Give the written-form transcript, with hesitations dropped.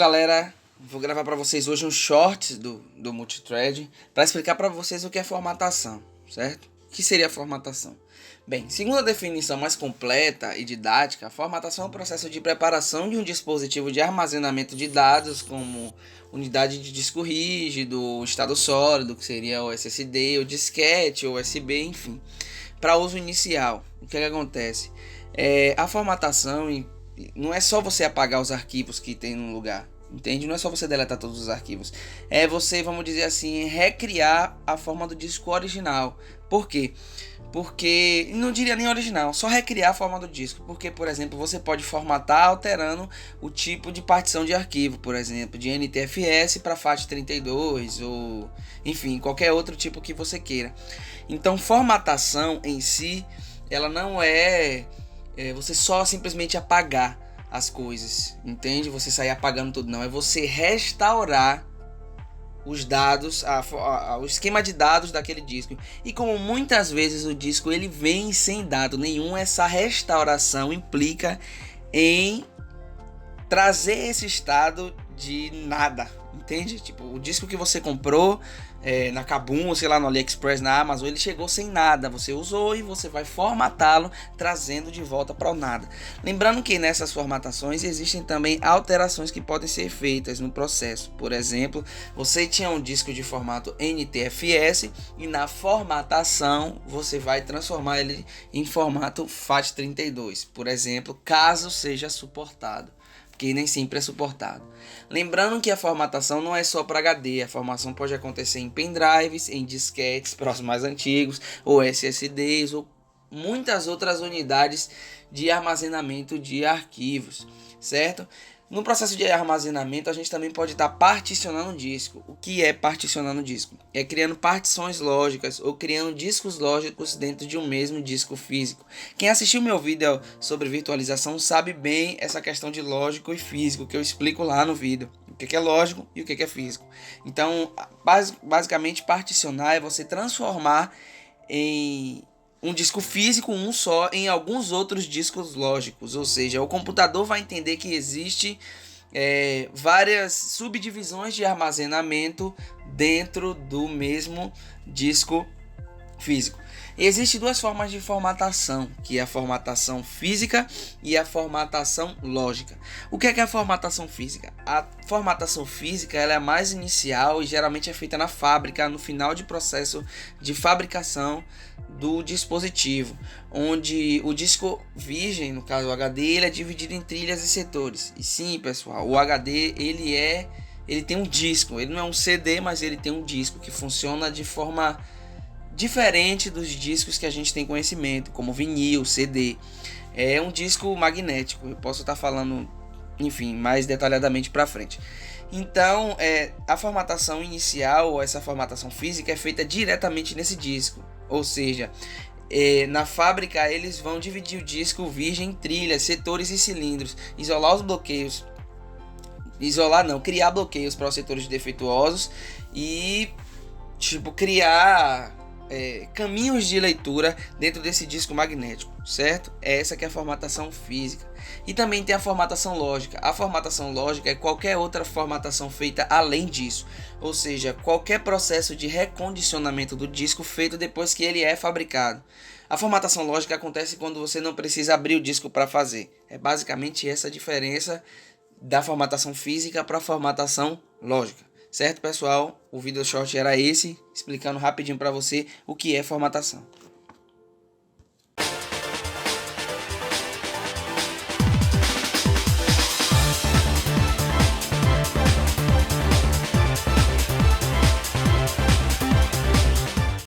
galera, vou gravar para vocês hoje um short do Multithread para explicar para vocês o que é formatação, certo? O que seria a formatação? Bem, segundo a definição mais completa e didática, a formatação é o processo de preparação de um dispositivo de armazenamento de dados como unidade de disco rígido, estado sólido, que seria o SSD, o disquete, o USB, enfim, para uso inicial. O que acontece? A formatação não é só você apagar os arquivos que tem no lugar, entende? Não é só você deletar todos os arquivos. É você, vamos dizer assim, recriar a forma do disco original. Por quê? Porque, não diria nem original, só recriar a forma do disco. Porque, por exemplo, você pode formatar alterando o tipo de partição de arquivo, por exemplo, de NTFS para FAT32 ou, enfim, qualquer outro tipo que você queira. Então, formatação em si, ela não é você só simplesmente apagar as coisas, entende? Você sair apagando tudo, não. É você restaurar os dados, o esquema de dados daquele disco. E como muitas vezes o disco ele vem sem dado nenhum, essa restauração implica em trazer esse estado de nada, entende? Tipo, o disco que você comprou na Kabum, sei lá, no AliExpress, na Amazon, ele chegou sem nada, você usou e você vai formatá-lo, trazendo de volta para o nada. Lembrando que nessas formatações existem também alterações que podem ser feitas no processo. Por exemplo, você tinha um disco de formato NTFS e na formatação você vai transformar ele em formato FAT32, por exemplo, caso seja suportado, que nem sempre é suportado. Lembrando que a formatação não é só para HD, a formação pode acontecer em pendrives, em disquetes próximos mais antigos, ou SSDs, ou muitas outras unidades de armazenamento de arquivos, certo? No processo de armazenamento, a gente também pode estar particionando o disco. O que é particionando o disco? É criando partições lógicas ou criando discos lógicos dentro de um mesmo disco físico. Quem assistiu meu vídeo sobre virtualização sabe bem essa questão de lógico e físico, que eu explico lá no vídeo. O que é lógico e o que é físico. Então, basicamente, particionar é você transformar em um disco físico, um só, em alguns outros discos lógicos. Ou seja, o computador vai entender que existe várias subdivisões de armazenamento dentro do mesmo disco físico. Existem duas formas de formatação, que é a formatação física e a formatação lógica. O que é a formatação física? A formatação física ela é mais inicial e geralmente é feita na fábrica, no final de processo de fabricação do dispositivo, onde o disco virgem, no caso o HD, ele é dividido em trilhas e setores. E sim, pessoal, o HD ele tem um disco, ele não é um CD, mas ele tem um disco que funciona de forma diferente dos discos que a gente tem conhecimento, como vinil, CD. É um disco magnético, eu posso estar falando, enfim, mais detalhadamente para frente. Então, a formatação inicial, essa formatação física é feita diretamente nesse disco, ou seja, na fábrica eles vão dividir o disco virgem em trilhas, setores e cilindros, isolar os bloqueios, criar bloqueios para os setores defeituosos e criar caminhos de leitura dentro desse disco magnético, certo? Essa que é a formatação física. E também tem a formatação lógica. A formatação lógica é qualquer outra formatação feita além disso, ou seja, qualquer processo de recondicionamento do disco feito depois que ele é fabricado. A formatação lógica acontece quando você não precisa abrir o disco para fazer. É basicamente essa a diferença da formatação física para a formatação lógica. Certo, pessoal? O vídeo short era esse, explicando rapidinho para você o que é formatação.